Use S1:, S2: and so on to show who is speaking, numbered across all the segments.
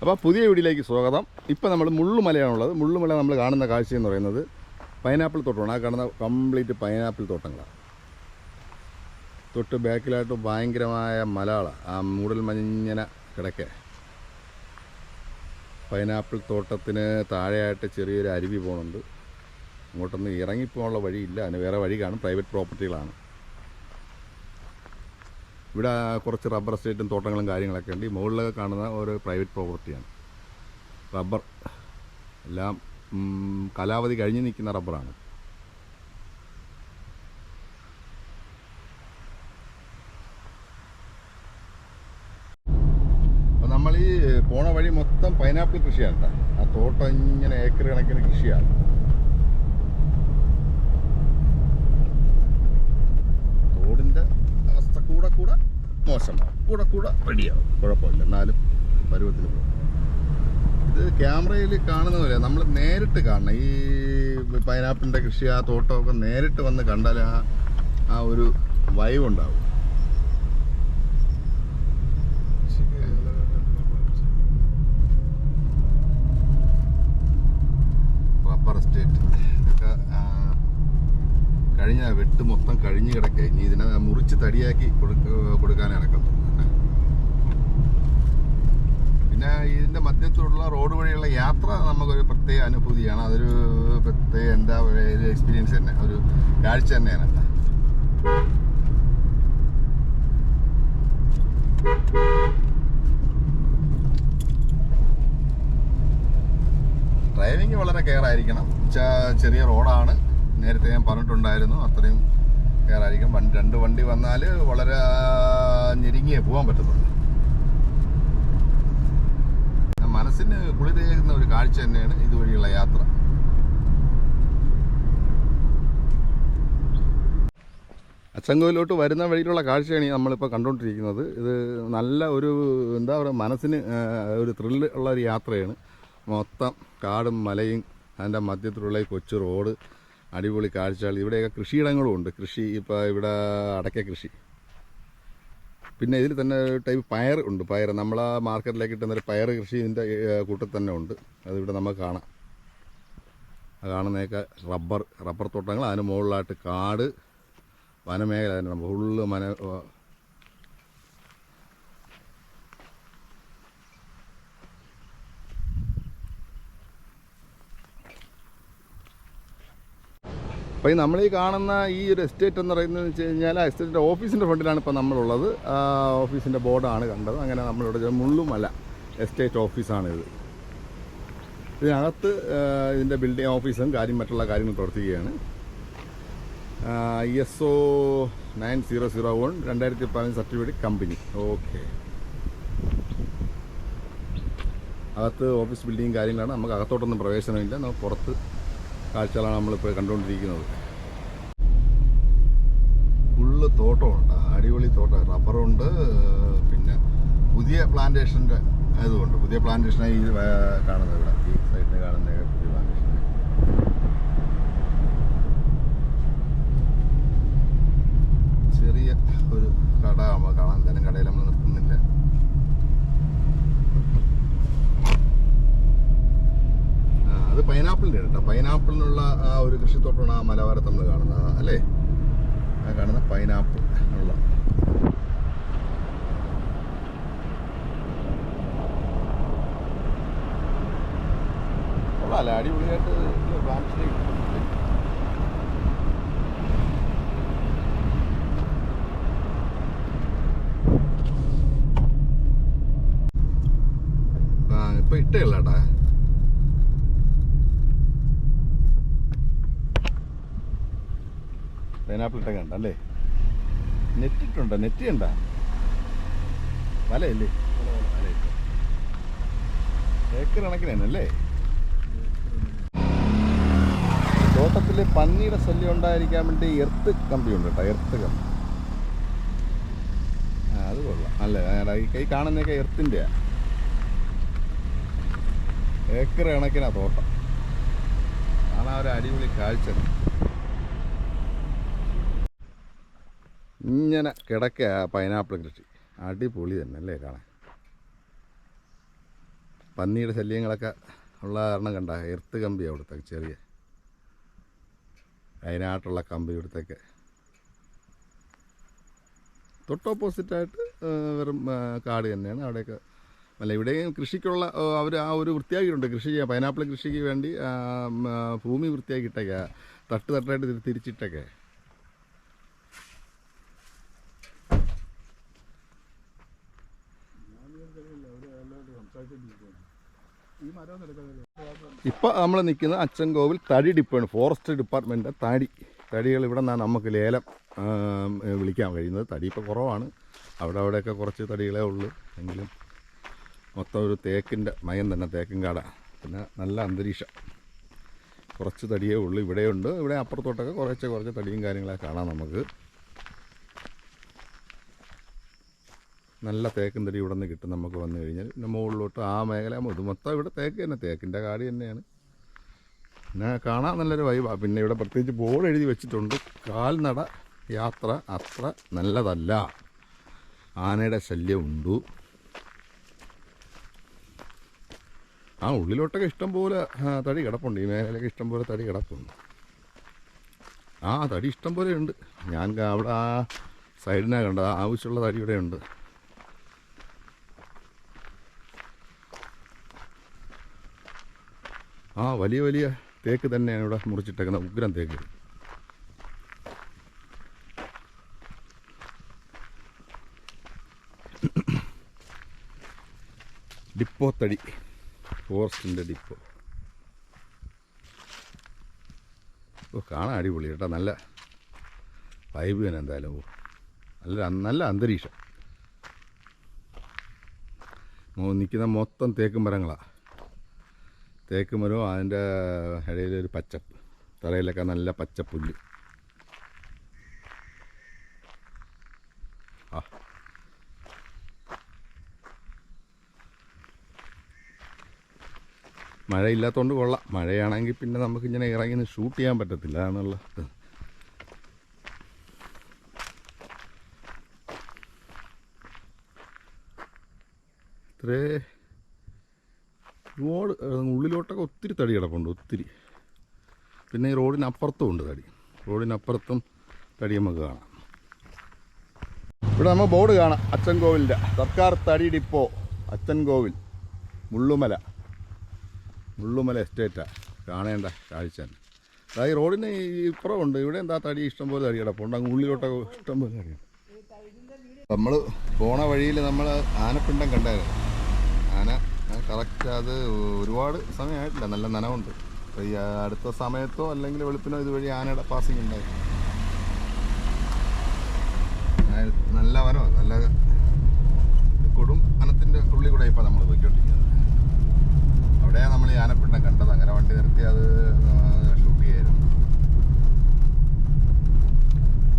S1: അപ്പോൾ പുതിയ വീഡിയോയിലേക്ക് സ്വാഗതം. ഇപ്പോൾ നമ്മൾ മുള്ളുമലയാണുള്ളത്. മുള്ളുമല നമ്മൾ കാണുന്ന കാഴ്ച എന്ന് പറയുന്നത് പൈനാപ്പിൾ തോട്ടമാണ്. ആ കാണുന്ന കംപ്ലീറ്റ് പൈനാപ്പിൾ തോട്ടങ്ങളാണ്. തൊട്ട് ബാക്കിലായിട്ട് ഭയങ്കരമായ മലകളാണ്. ആ മൂടൽ മഞ്ഞന കിടക്കെ. പൈനാപ്പിൾ തോട്ടത്തിന് താഴെയായിട്ട് ചെറിയൊരു അരുവി പോകുന്നുണ്ട്. അങ്ങോട്ടൊന്ന് ഇറങ്ങിപ്പോകാനുള്ള വഴിയില്ല, അതിന് വേറെ വഴി കാണും. പ്രൈവറ്റ് പ്രോപ്പർട്ടികളാണ്. ഇവിടെ കുറച്ച് റബ്ബർ എസ്റ്റേറ്റും തോട്ടങ്ങളും കാര്യങ്ങളൊക്കെ ഉണ്ട്. ഈ മുകളിലൊക്കെ കാണുന്ന ഒരു പ്രൈവറ്റ് പ്രോപ്പർട്ടിയാണ്. റബ്ബർ എല്ലാം കാലാവധി കഴിഞ്ഞ് നിൽക്കുന്ന റബ്ബറാണ്. അപ്പോൾ നമ്മൾ ഈ പോണ വഴി മൊത്തം പൈനാപ്പിൾ കൃഷിയാണ് കേട്ടോ. ആ തോട്ടം ഇങ്ങനെ ഏക്കർ കണക്കിന് കൃഷിയാണ്. തോടിൻ്റെ അവസ്ഥ കൂടെ മോശമാണ്, കൂടെ റെഡിയാവും. കുഴപ്പമില്ല, എന്നാലും പരുവത്തിൽ പോകും. ഇത് ക്യാമറയിൽ കാണുന്ന പോലെ നമ്മൾ നേരിട്ട് കാണണം. ഈ പൈനാപ്പിളിൻ്റെ കൃഷി, ആ തോട്ടമൊക്കെ നേരിട്ട് വന്ന് കണ്ടാൽ ആ ഒരു വൈബ് ഉണ്ടാവും. റബ്ബർ എസ്റ്റേറ്റ് ഇതൊക്കെ കഴിഞ്ഞ വെട്ട് മൊത്തം കഴിഞ്ഞ് കിടക്കുക. ഇനി ഇതിനെ മുറിച്ച് തടിയാക്കി കൊടുക്കാനിടക്കത്തുള്ളൂ. പിന്നെ ഇതിൻ്റെ മധ്യത്തിലുള്ള റോഡ് വഴിയുള്ള യാത്ര നമുക്കൊരു പ്രത്യേക അനുഭൂതിയാണ്. അതൊരു പ്രത്യേക എന്താ പറയുക, എക്സ്പീരിയൻസ് തന്നെ, ഒരു കാഴ്ച തന്നെയാണ്. ഡ്രൈവിങ് വളരെ കെയർ ആയിരിക്കണം. ചെറിയ റോഡാണ്, നേരത്തെ ഞാൻ പറഞ്ഞിട്ടുണ്ടായിരുന്നു. അത്രയും കെയർ ആയിരിക്കും. രണ്ട് വണ്ടി വന്നാൽ വളരെ ഞെരുങ്ങിയേ പോകാൻ പറ്റത്തുള്ളൂ. മനസ്സിന് കുളിരേകുന്ന ഒരു കാഴ്ച തന്നെയാണ് ഇതുവഴിയുള്ള യാത്ര. അച്ചൻകോവിലോട്ട് വരുന്ന വഴിയിലുള്ള കാഴ്ചയാണ് നമ്മളിപ്പോൾ കണ്ടുകൊണ്ടിരിക്കുന്നത്. ഇത് നല്ല ഒരു എന്താ പറയുക, മനസ്സിന് ഒരു ത്രില്ല് ഉള്ള ഒരു യാത്രയാണ്. മൊത്തം കാടും മലയും അതിൻ്റെ മധ്യത്തിലുള്ള ഈ കൊച്ചു റോഡ്, അടിപൊളി കാഴ്ചകൾ. ഇവിടെയൊക്കെ കൃഷിയിടങ്ങളും ഉണ്ട്. കൃഷി ഇപ്പോൾ ഇവിടെ അടയ്ക്ക കൃഷി, പിന്നെ ഇതിൽ തന്നെ ഒരു ടൈപ്പ് പയർ ഉണ്ട്. പയർ നമ്മൾ ആ മാർക്കറ്റിലേക്ക് കിട്ടുന്നൊരു പയർ കൃഷി ഇതിൻ്റെ കൂട്ടത്തിൽ തന്നെ ഉണ്ട്. അതിവിടെ നമുക്ക് കാണാം. കാണുന്നതൊക്കെ റബ്ബർ തോട്ടങ്ങൾ, അതിന് മുകളിലായിട്ട് കാട്, വനമേഖല തന്നെ. ഫുള്ള് അപ്പോൾ ഈ നമ്മൾ ഈ കാണുന്ന ഈ ഒരു എസ്റ്റേറ്റ് എന്ന് പറയുന്നത് വെച്ച് കഴിഞ്ഞാൽ ആ എസ്റ്റേറ്റിൻ്റെ ഓഫീസിൻ്റെ ഫ്രണ്ടിലാണ് ഇപ്പോൾ നമ്മളുള്ളത്. ആ ഓഫീസിൻ്റെ ബോർഡാണ് കണ്ടത്. അങ്ങനെ നമ്മളിവിടെ മുള്ളുമല എസ്റ്റേറ്റ് ഓഫീസാണിത്. ഇതിനകത്ത് ഇതിൻ്റെ ബിൽഡിംഗ് ഓഫീസും മറ്റുള്ള കാര്യങ്ങൾ പ്രവർത്തിക്കുകയാണ്. ISO 9001 2015 certificate company. ഓക്കെ, അകത്ത് ഓഫീസ് ബിൽഡിങ്ങും കാര്യങ്ങളാണ്. നമുക്ക് അകത്തോട്ടൊന്നും പ്രവേശനമില്ല. നമുക്ക് പുറത്ത് കാഴ്ചകളാണ് നമ്മളിപ്പോൾ കണ്ടുകൊണ്ടിരിക്കുന്നത്. ഫുള്ള് തോട്ടമുണ്ട്, അടിപൊളി തോട്ടം. റബ്ബറുണ്ട്, പിന്നെ പുതിയ പ്ലാന്റേഷൻ്റെ ഇതുകൊണ്ട്. പുതിയ പ്ലാന്റേഷനായി ഈ കാണുന്നത്, ഇവിടെ ഈ സൈഡിൽ കാണുന്ന പുതിയ പ്ലാന്റേഷൻ. ചെറിയ ഒരു കട നമ്മൾ കാണാൻ, എന്തായാലും കടയിൽ നമ്മൾ നിർത്തുന്നില്ല. അത് പൈനാപ്പിളിൻ്റെ കേട്ടോ. പൈനാപ്പിളിനുള്ള ആ ഒരു കൃഷിത്തോട്ടമാണ് ആ മലവാരത്ത് നമ്മൾ കാണുന്നത്, അല്ലേ? ആ കാണുന്ന പൈനാപ്പിൾ ഉള്ള കൊള്ളാല്ലേ, അടിപൊളിയായിട്ട് ബ്രാഞ്ചിലേക്ക്. ഇപ്പം ഇട്ടേല്ല കേട്ടാ. പൈനാപ്പിൾ ഇട്ടൊക്കെ ഉണ്ടല്ലേ? നെറ്റിട്ടുണ്ട്, നെറ്റ് ഉണ്ട, വലയല്ലേ? ഏക്കർ കണക്കിനല്ലേ? തോട്ടത്തിൽ പന്നിയുടെ ശല്യം ഉണ്ടായിരിക്കാൻ വേണ്ടി എർത്ത് കമ്പി ഉണ്ട് കേട്ടോ. എർത്ത് കമ്പി, അത് കൊള്ളാം. അല്ലേ, ഈ കൈ കാണുന്നതൊക്കെ എർത്തിൻ്റെയാണ്. ഏക്കർ കണക്കിനാ തോട്ടം. കാണാൻ ഒരു അടിപൊളി കാഴ്ച. ഇങ്ങനെ കിടക്കുക പൈനാപ്പിൾ കൃഷി. അടിപൊളി തന്നെ അല്ലേ കാണാൻ. പന്നിയുടെ ശല്യങ്ങളൊക്കെ ഉള്ള കാരണം കണ്ട എർത്ത് കമ്പി അവിടുത്തെ ചെറിയ അതിനായിട്ടുള്ള കമ്പി ഇവിടുത്തേക്ക് തൊട്ട് ഓപ്പോസിറ്റായിട്ട് വെറും കാട് തന്നെയാണ് അവിടെയൊക്കെ. അല്ല ഇവിടെയും കൃഷിക്കുള്ള അവർ ആ ഒരു വൃത്തിയാക്കിയിട്ടുണ്ട്. കൃഷി ചെയ്യാൻ പൈനാപ്പിൾ കൃഷിക്ക് വേണ്ടി ഭൂമി വൃത്തിയാക്കിയിട്ടൊക്കെ തട്ടായിട്ട് തിരിച്ചിട്ടൊക്കെ. ഇപ്പം നമ്മൾ നിൽക്കുന്ന അച്ചൻകോവിൽ തടി ഡിപ്പാണ്. ഫോറസ്റ്റ് ഡിപ്പാർട്ട്മെൻറ്റിൻ്റെ തടികൾ ഇവിടെ നിന്നാണ് നമുക്ക് ലേലം വിളിക്കാൻ കഴിയുന്നത്. തടി ഇപ്പോൾ കുറവാണ്, അവിടെയൊക്കെ കുറച്ച് തടികളേ ഉള്ളൂ. എങ്കിലും മൊത്തം ഒരു തേക്കിൻ്റെ മയം തന്നെ, തേക്കും കാട. പിന്നെ നല്ല അന്തരീക്ഷം, കുറച്ച് തടിയേ ഉള്ളൂ. ഇവിടെയുണ്ട്, ഇവിടെ അപ്പുറത്തോട്ടൊക്കെ കുറച്ച് തടിയും കാര്യങ്ങളൊക്കെ കാണാം നമുക്ക്. നല്ല തേക്കും തടി ഇവിടെ നിന്ന് കിട്ടും നമുക്ക് വന്നു കഴിഞ്ഞാൽ. പിന്നെ മുകളിലോട്ട് ആ മേഖല ഇത് മൊത്തം ഇവിടെ തേക്ക് തന്നെ, തേക്കിൻ്റെ കാട് തന്നെയാണ്. പിന്നെ കാണാൻ നല്ലൊരു വൈബാണ്. പിന്നെ ഇവിടെ പ്രത്യേകിച്ച് ബോർഡ് എഴുതി വെച്ചിട്ടുണ്ട്, കാൽനട യാത്ര അത്ര നല്ലതല്ല, ആനയുടെ ശല്യം ഉണ്ട്. ആ ഉള്ളിലോട്ടൊക്കെ ഇഷ്ടംപോലെ തടി കിടപ്പുണ്ട്, ഈ മേഖലയിലൊക്കെ ഇഷ്ടംപോലെ തടി കിടപ്പുണ്ട്. ആ തടി ഇഷ്ടംപോലെ ഉണ്ട്. ഞാൻ അവിടെ ആ സൈഡിനാണ് കണ്ടത്, ആവശ്യമുള്ള തടി ഇവിടെ ഉണ്ട്. ആ വലിയ തേക്ക് തന്നെയാണ് ഇവിടെ മുറിച്ചിട്ടേക്കുന്നത്, ഉഗ്രം തേക്ക്. ഡിപ്പോ തടി, ഫോറസ്റ്റിൻ്റെ ഡിപ്പോ. കാണാൻ അടിപൊളി കേട്ടോ, നല്ല വൈബ് തന്നെ. എന്തായാലും നല്ല അന്തരീക്ഷം. നിൽക്കുന്ന മൊത്തം തേക്ക് മരങ്ങളാണ്. തേക്ക് മരവും അതിൻ്റെ ഇടയിലൊരു പച്ചപ്പ്, തലയിലൊക്കെ നല്ല പച്ചപ്പുല്ല്. ആ മഴയില്ലാത്തതുകൊണ്ട് കൊള്ളാം. മഴയാണെങ്കിൽ പിന്നെ നമുക്കിങ്ങനെ ഇറങ്ങി ഷൂട്ട് ചെയ്യാൻ പറ്റത്തില്ല, അതാണുള്ള ഇത്രേ റോഡ് ഉള്ളിലോട്ടൊക്കെ ഒത്തിരി തടി കിടപ്പുണ്ട്, ഒത്തിരി. പിന്നെ ഈ റോഡിനപ്പുറത്തും ഉണ്ട് തടി, റോഡിനപ്പുറത്തും തടി നമുക്ക് കാണാം. ഇവിടെ നമ്മൾ ബോർഡ് കാണാം, അച്ചൻകോവിലിൻ്റെ സർക്കാർ തടി ഡിപ്പോ അച്ചൻകോവിൽ മുള്ളുമല എസ്റ്റേറ്റാണ്. കാണേണ്ട കാഴ്ച. അതായത് റോഡിന് ഇപ്പുറമുണ്ട്, ഇവിടെ എന്താ തടി ഇഷ്ടംപോലെ തടി കിടപ്പുണ്ട്. അങ്ങ് ഉള്ളിലോട്ടൊക്കെ ഇഷ്ടംപോലെ തടിയുണ്ട്. നമ്മൾ പോണ വഴിയിൽ നമ്മൾ ആനപ്പിണ്ടം കണ്ടായിരുന്നു. ആന കറക്റ്റ് അത് ഒരുപാട് സമയമായിട്ടില്ല, നല്ല നനവുണ്ട്. അപ്പോൾ ഈ അടുത്ത സമയത്തോ അല്ലെങ്കിൽ വെളുപ്പിനോ ഇതുവഴി ആനയുടെ പാസിങ് ഉണ്ടായി. നല്ല വനമാണ്, നല്ല കൊടും വനത്തിൻ്റെ ഉള്ളിൽ കൂടെ ഇപ്പോൾ നമ്മൾ പോയിക്കൊണ്ടിരിക്കുന്നത്. അവിടെയാണ് നമ്മൾ ഈ ആനപ്പിണ്ടം കണ്ടത്. അങ്ങനെ വണ്ടി നിർത്തി അത് ഷൂട്ട് ചെയ്യായിരുന്നു.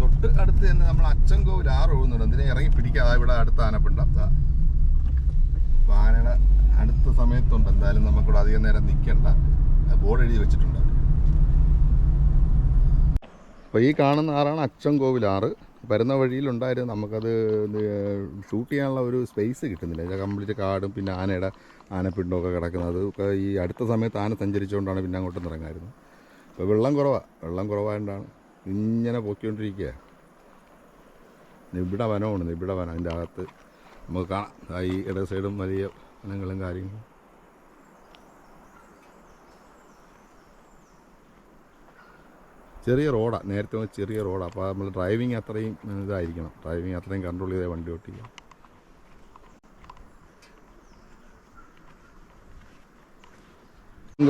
S1: തൊട്ട് അടുത്ത് തന്നെ നമ്മൾ അച്ചൻകോവിൽ ആറ് ഒഴുകുന്നുണ്ട്. എന്തിനാ ഇറങ്ങി പിടിക്കാതെ ഇവിടെ അടുത്ത ആനപ്പിണ്ടം. അപ്പോൾ ആനയുടെ അടുത്ത സമയത്തുണ്ട്. എന്തായാലും നമുക്കിവിടെ അധികം നേരം നിൽക്കണ്ട, ബോർഡ് എഴുതി വെച്ചിട്ടുണ്ട്. അപ്പോൾ ഈ കാണുന്ന ആറാണ് അച്ചൻകോവിൽ ആറ്. വരുന്ന വഴിയിലുണ്ടായിരുന്നു, നമുക്കത് ഷൂട്ട് ചെയ്യാനുള്ള ഒരു സ്പേസ് കിട്ടുന്നില്ല. കംപ്ലീറ്റ് കാടും പിന്നെ ആനപ്പിണ്ടമൊക്കെ കിടക്കുന്നത്. ഇപ്പോൾ ഈ അടുത്ത സമയത്ത് ആന സഞ്ചരിച്ചുകൊണ്ടാണ് പിന്നെ അങ്ങോട്ടും ഇറങ്ങായിരുന്നു. അപ്പോൾ വെള്ളം കുറവായതുകൊണ്ടാണ് ഇങ്ങനെ പൊക്കിക്കൊണ്ടിരിക്കുക. നിബിഡ വനമാണ്, നിബിഡ വനം. അതിൻ്റെ അകത്ത് നമുക്ക് കാണാം ഈ ഇട സൈഡും വലിയ വനങ്ങളും കാര്യങ്ങളും. ചെറിയ റോഡാണ്, നേരത്തെ ചെറിയ റോഡാണ്. അപ്പോൾ നമ്മൾ ഡ്രൈവിങ് അത്രയും ഇതായിരിക്കണം, ഡ്രൈവിങ് അത്രയും കൺട്രോൾ ചെയ്തേ വണ്ടി ഓട്ടിക്കുക.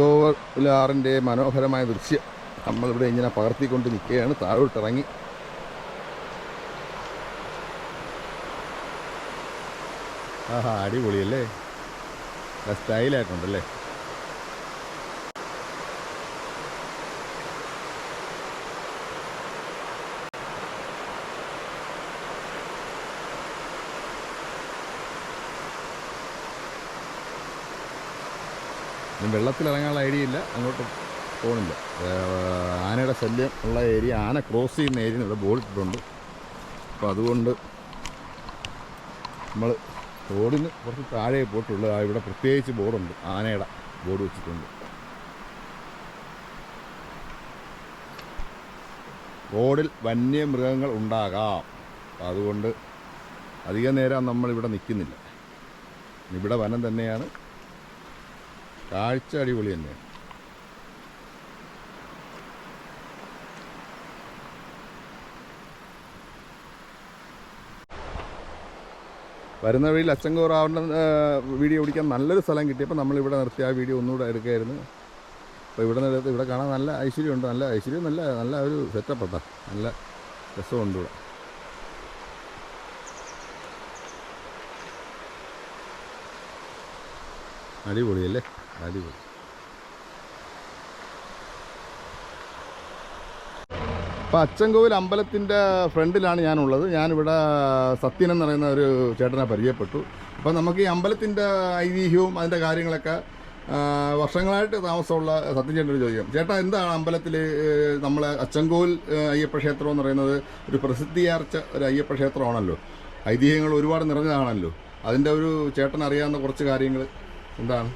S1: ഗോവലാറിൻ്റെ മനോഹരമായ ദൃശ്യം നമ്മളിവിടെ ഇങ്ങനെ പകർത്തിക്കൊണ്ട് നിൽക്കുകയാണ്. താഴോട്ടിറങ്ങി ആഹാ അടിപൊളിയല്ലേ, സ്റ്റൈലായിട്ടുണ്ടല്ലേ. വെള്ളത്തിലിറങ്ങാനുള്ള ഐഡിയ ഇല്ല, അങ്ങോട്ട് പോകുന്നില്ല. ആനയുടെ ശല്യം ഉള്ള ഏരിയ, ആന ക്രോസ് ചെയ്യുന്ന ഏരിയ ഇവിടെ ബോർഡ് ഇട്ടിട്ടുണ്ട്. അപ്പോൾ അതുകൊണ്ട് നമ്മൾ റോഡിന് കുറച്ച് താഴെ പോയിട്ടുള്ളൂ. ഇവിടെ പ്രത്യേകിച്ച് ബോർഡുണ്ട്, ആനയുടെ ബോർഡ് വെച്ചിട്ടുണ്ട്. റോഡിൽ വന്യമൃഗങ്ങൾ ഉണ്ടാകാം, അതുകൊണ്ട് അധിക നേരം നമ്മളിവിടെ നിൽക്കുന്നില്ല. ഇവിടെ വനം തന്നെയാണ്, കാഴ്ച അടിപൊളി തന്നെയാണ്. വരുന്ന വഴിയിൽ അച്ചൻകോറാവുന്ന വീഡിയോ പിടിക്കാൻ നല്ലൊരു സ്ഥലം കിട്ടിയപ്പോൾ നമ്മളിവിടെ നിർത്തി ആ വീഡിയോ ഒന്നുകൂടെ എടുക്കുകയായിരുന്നു. അപ്പോൾ ഇവിടെ കാണാൻ നല്ല ഐശ്വര്യമുണ്ട്, നല്ല ഒരു സെറ്റപ്പാണ്, നല്ല രസമുണ്ട് ഇവിടെ. അടിപൊളിയല്ലേ, അടിപൊളി. അപ്പോൾ അച്ചൻകോവിൽ അമ്പലത്തിൻ്റെ ഫ്രണ്ടിലാണ് ഞാനുള്ളത്. ഞാനിവിടെ സത്യൻ എന്ന് പറയുന്ന ഒരു ചേട്ടനെ പരിചയപ്പെട്ടു. അപ്പോൾ നമുക്ക് ഈ അമ്പലത്തിൻ്റെ ഐതിഹ്യവും അതിൻ്റെ കാര്യങ്ങളൊക്കെ വർഷങ്ങളായിട്ട് താമസമുള്ള സത്യൻ ചേട്ടനോട് ചോദിക്കാം. ചേട്ടാ, എന്താണ് അമ്പലത്തിൽ നമ്മളെ അച്ചൻകോവിൽ അയ്യപ്പ ക്ഷേത്രം എന്ന് പറയുന്നത് ഒരു പ്രസിദ്ധിയാർച്ച ഒരു അയ്യപ്പ ക്ഷേത്രമാണല്ലോ, ഐതിഹ്യങ്ങൾ ഒരുപാട് നിറഞ്ഞതാണല്ലോ. അതിൻ്റെ ഒരു ചേട്ടൻ അറിയാവുന്ന കുറച്ച് കാര്യങ്ങൾ എന്താണ്?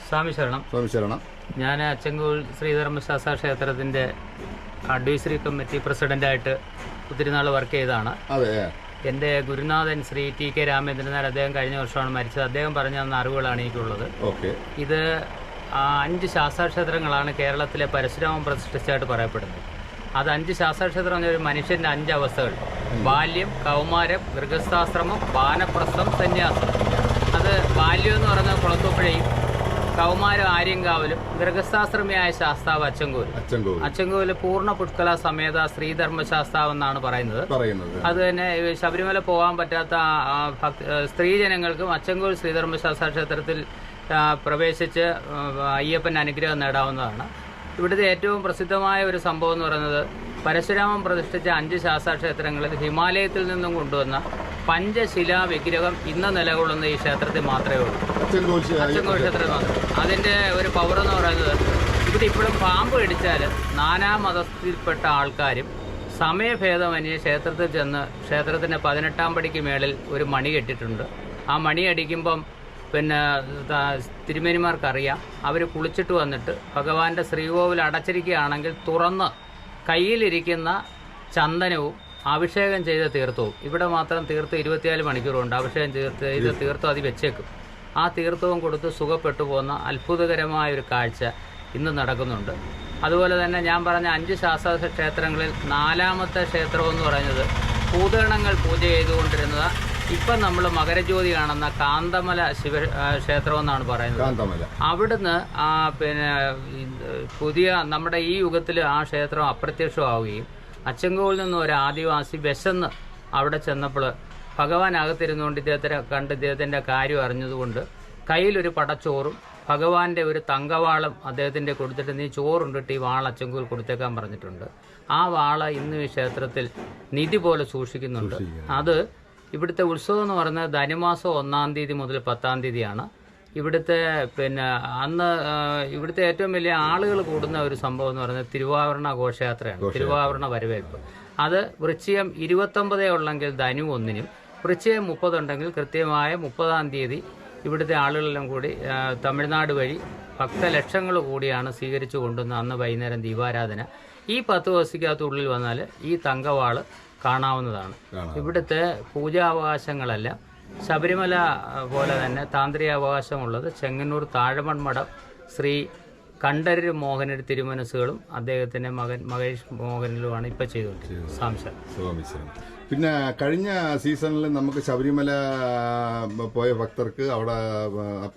S2: സ്വാമി ശരണം.
S1: സ്വാമി ശരണം.
S2: ഞാൻ അച്ചൻകോവിൽ ശ്രീധർമ്മശാസ്ത്ര ക്ഷേത്രത്തിൻ്റെ അഡ്വൈസറി കമ്മിറ്റി പ്രസിഡൻ്റായിട്ട് ഒത്തിരി നാൾ വർക്ക് ചെയ്തതാണ്.
S1: അതെ.
S2: എൻ്റെ ഗുരുനാഥൻ ശ്രീ TK രാമേന്ദ്രൻ നായർ, അദ്ദേഹം കഴിഞ്ഞ വർഷമാണ് മരിച്ചത്. അദ്ദേഹം പറഞ്ഞു തന്ന അറിവുകളാണ് എനിക്കുള്ളത്. ഇത് 5 ശാസ്താക്ഷേത്രങ്ങളാണ് കേരളത്തിലെ പരശുരാമൻ പ്രതിഷ്ഠിച്ചായിട്ട് പറയപ്പെടുന്നത്. അത് 5 ശാസ്താക്ഷേത്രം എന്ന് ഒരു മനുഷ്യൻ്റെ 5 അവസ്ഥകൾ: ബാല്യം, കൗമാരം, ഗൃഹസ്ഥാശ്രമം, വാനപ്രസ്ഥം, സന്യാസം. അത് ബാല്യം എന്ന് പറയുന്നത് കുളത്തൂപ്പുഴയും, കൗമാരം ആര്യങ്കാവിലും, ഗൃഹസ്ഥാശ്രമിയായ ശാസ്താവ് അച്ചൻകോവിൽ പൂർണ്ണ പുഷ്കല സമേത ശ്രീധർമ്മശാസ്താവ് എന്നാണ് പറയുന്നത്. അത് തന്നെ ശബരിമല പോകാൻ പറ്റാത്ത സ്ത്രീജനങ്ങൾക്കും അച്ചൻകോവിൽ ശ്രീധർമ്മശാസ്ത്ര ക്ഷേത്രത്തിൽ പ്രവേശിച്ച് അയ്യപ്പൻ അനുഗ്രഹം നേടാവുന്നതാണ്. ഇവിടുത്തെ ഏറ്റവും പ്രസിദ്ധമായ ഒരു സംഭവം എന്ന് പറയുന്നത് പരശുരാമൻ പ്രതിഷ്ഠിച്ച 5 ശാസ്താക്ഷേത്രങ്ങളിൽ ഹിമാലയത്തിൽ നിന്നും കൊണ്ടുവന്ന പഞ്ചശിലാ വിഗ്രഹം ഇന്ന് നിലകൊള്ളുന്ന ഈ ക്ഷേത്രത്തിൽ മാത്രമേ ഉള്ളൂ, അച്ചൻകോവിൽ ക്ഷേത്രത്തിൽ മാത്രമേ. അതിൻ്റെ ഒരു പവർ എന്ന് പറയുന്നത്, ഇവിടെ ഇപ്പോഴും പാമ്പ് കടിച്ചാൽ നാനാ മതത്തിൽപ്പെട്ട ആൾക്കാരും സമയഭേദമന്യേ ക്ഷേത്രത്തിൽ ചെന്ന് ക്ഷേത്രത്തിൻ്റെ 18ാം പടിക്ക് മേളിൽ ഒരു മണി കെട്ടിട്ടുണ്ട്. ആ മണി അടിക്കുമ്പം പിന്നെ തിരുമേനിമാർക്കറിയാം, അവർ കുളിച്ചിട്ട് വന്നിട്ട് ഭഗവാന്റെ ശ്രീകോവിൽ അടച്ചിരിക്കുകയാണെങ്കിൽ തുറന്ന് കയ്യിലിരിക്കുന്ന ചന്ദനവും അഭിഷേകം ചെയ്ത തീർത്ഥവും, ഇവിടെ മാത്രം തീർത്ഥം 24 മണിക്കൂറുണ്ട്, അഭിഷേകം ചെയ്ത തീർത്ഥം അത് വെച്ചേക്കും. ആ തീർത്ഥവും കൊടുത്ത് സുഖപ്പെട്ടു പോകുന്ന അത്ഭുതകരമായ ഒരു കാഴ്ച ഇന്ന് നടക്കുന്നുണ്ട്. അതുപോലെ തന്നെ ഞാൻ പറഞ്ഞ 5 ശാസ്ത്ര ക്ഷേത്രങ്ങളിൽ 4ാമത്തെ ക്ഷേത്രം എന്ന് പറയുന്നത് ഭൂതഗണങ്ങൾ പൂജ ചെയ്തുകൊണ്ടിരുന്നത് ഇപ്പം നമ്മൾ മകരജ്യോതി കാണുന്ന കാന്തമല ശിവ ക്ഷേത്രം എന്നാണ് പറയുന്നത്. അവിടുന്ന് പിന്നെ പുതിയ നമ്മുടെ ഈ യുഗത്തിൽ ആ ക്ഷേത്രം അപ്രത്യക്ഷമാവുകയും അച്ചൻകോവിൽ നിന്ന് ഒരു ആദിവാസി വിശന്ന് അവിടെ ചെന്നപ്പോൾ ഭഗവാൻ അകത്തിരുന്നുകൊണ്ട് ഇദ്ദേഹത്തിനെ കണ്ട് ഇദ്ദേഹത്തിൻ്റെ കാര്യം അറിഞ്ഞതുകൊണ്ട് കയ്യിലൊരു പടച്ചോറും ഭഗവാന്റെ ഒരു തങ്കവാളും അദ്ദേഹത്തിൻ്റെ കൊടുത്തിട്ട്, നീ ചോറുണ്ടിട്ട് ഈ വാൾ അച്ചൻകോവിൽ കൊടുത്തേക്കാൻ പറഞ്ഞിട്ടുണ്ട്. ആ വാള ഇന്ന് ഈ ക്ഷേത്രത്തിൽ നിധി പോലെ സൂക്ഷിക്കുന്നുണ്ട്. അത് ഇവിടുത്തെ ഉത്സവം എന്ന് പറയുന്നത് ധനുമാസം 1-ാം തീയതി മുതൽ 10-ാം തീയതിയാണ്. ഇവിടുത്തെ പിന്നെ അന്ന് ഇവിടുത്തെ ഏറ്റവും വലിയ ആളുകൾ കൂടുന്ന ഒരു സംഭവം എന്ന് പറയുന്നത് തിരുവാഭരണ ഘോഷയാത്രയാണ്, തിരുവാഭരണ വരവേൽപ്പ്. അത് വൃശ്ചികം 29 ഉള്ളെങ്കിൽ ധനു 1-നും, വൃശ്ചികം 30 ഉണ്ടെങ്കിൽ കൃത്യമായ 30-ാം തീയതി ഇവിടുത്തെ ആളുകളെല്ലാം കൂടി തമിഴ്നാട് വഴി ഭക്തലക്ഷങ്ങൾ കൂടിയാണ് സ്വീകരിച്ചു കൊണ്ടുവന്ന അന്ന് വൈകുന്നേരം ദീപാരാധന. ഈ 10 ദിവസത്തിനുള്ളിൽ വന്നാൽ ഈ തങ്കവാള് കാണാവുന്നതാണ്. ഇവിടുത്തെ പൂജാവകാശങ്ങളെല്ലാം ശബരിമല പോലെ തന്നെ താന്ത്രികാവകാശമുള്ളത് ചെങ്ങന്നൂർ താഴമൺ മഠം ശ്രീ കണ്ഠരര് മോഹനര് തിരുമനസ്സുകളും അദ്ദേഹത്തിൻ്റെ മകൻ മഹേഷ് മോഹനിലുമാണ് ഇപ്പം ചെയ്തുകൊണ്ടിരിക്കുന്നത്. സാംശം.
S1: പിന്നെ കഴിഞ്ഞ സീസണിൽ നമുക്ക് ശബരിമല പോയ ഭക്തർക്ക് അവിടെ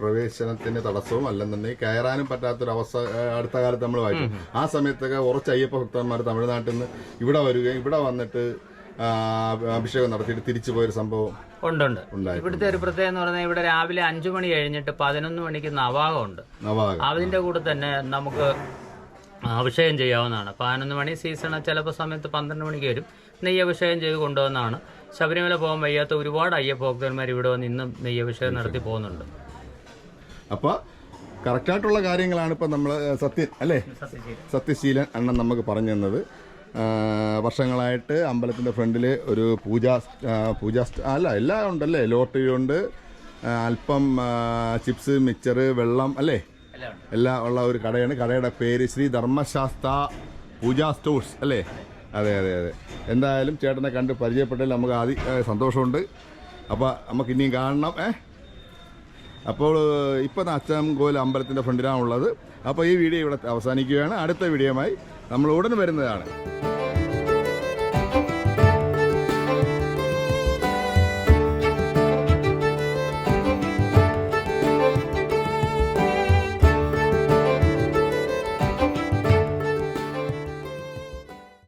S1: പ്രവേശനത്തിന് തടസ്സവും അല്ലെന്നുണ്ടെങ്കിൽ കയറാനും പറ്റാത്തൊരവസ്ഥ അടുത്ത കാലത്ത് നമ്മൾ വായിച്ചു. ആ സമയത്തൊക്കെ കുറച്ച് അയ്യപ്പ ഭക്തന്മാർ തമിഴ്നാട്ടിൽ നിന്ന് ഇവിടെ വരികയും ഇവിടെ വന്നിട്ട് അഭിഷേകം നടത്തിയിട്ട് തിരിച്ചു പോയൊരു സംഭവം
S2: ഉണ്ട്. ഇവിടുത്തെ ഒരു പ്രത്യേകത എന്ന് പറഞ്ഞാൽ ഇവിടെ രാവിലെ 5 മണി കഴിഞ്ഞിട്ട് 11 മണിക്ക് നവാഗമുണ്ട്. അതിന്റെ കൂടെ തന്നെ നമുക്ക് അഭിഷേകം ചെയ്യാവുന്നതാണ്. 11 മണി സീസൺ ചിലപ്പോൾ സമയത്ത് 12 മണിക്ക് വരും. നെയ്യഭിഷേകം ചെയ്ത് കൊണ്ടുവന്നതാണ്. ശബരിമല പോകാൻ വയ്യാത്ത ഒരുപാട് അയ്യപ്പ ഭക്തന്മാർ ഇവിടെ വന്ന് ഇന്നും നെയ്യഭിഷേകം നടത്തി പോകുന്നുണ്ട്.
S1: അപ്പോൾ കറക്റ്റായിട്ടുള്ള കാര്യങ്ങളാണ് ഇപ്പം നമ്മൾ സത്യശീലൻ അണ്ണൻ നമുക്ക് പറഞ്ഞു തന്നത്. വർഷങ്ങളായിട്ട് അമ്പലത്തിൻ്റെ ഫ്രണ്ടിൽ ഒരു പൂജ അല്ല എല്ലാം ഉണ്ടല്ലേ, ലോട്ടറി ഉണ്ട്, അല്പം ചിപ്സ്, മിക്സർ, വെള്ളം അല്ലേ എല്ലാം ഉള്ള ഒരു കടയാണ്. കടയുടെ പേര് ശ്രീ ധർമ്മശാസ്ത്ര പൂജാ സ്റ്റോഴ്സ് അല്ലേ? അതെ അതെ അതെ. എന്തായാലും ചേട്ടനെ കണ്ട് പരിചയപ്പെട്ടതിൽ നമുക്ക് സന്തോഷമുണ്ട്. അപ്പോൾ നമുക്ക് ഇനിയും കാണണം. അപ്പോൾ ഇപ്പോൾ അച്ചൻകോവിൽ അമ്പലത്തിൻ്റെ ഫ്രണ്ടിലാണുള്ളത്. അപ്പോൾ ഈ വീഡിയോ ഇവിടെ അവസാനിക്കുകയാണ്. അടുത്ത വീഡിയോയുമായി നമ്മൾ ഉടൻ വരുന്നതാണ്.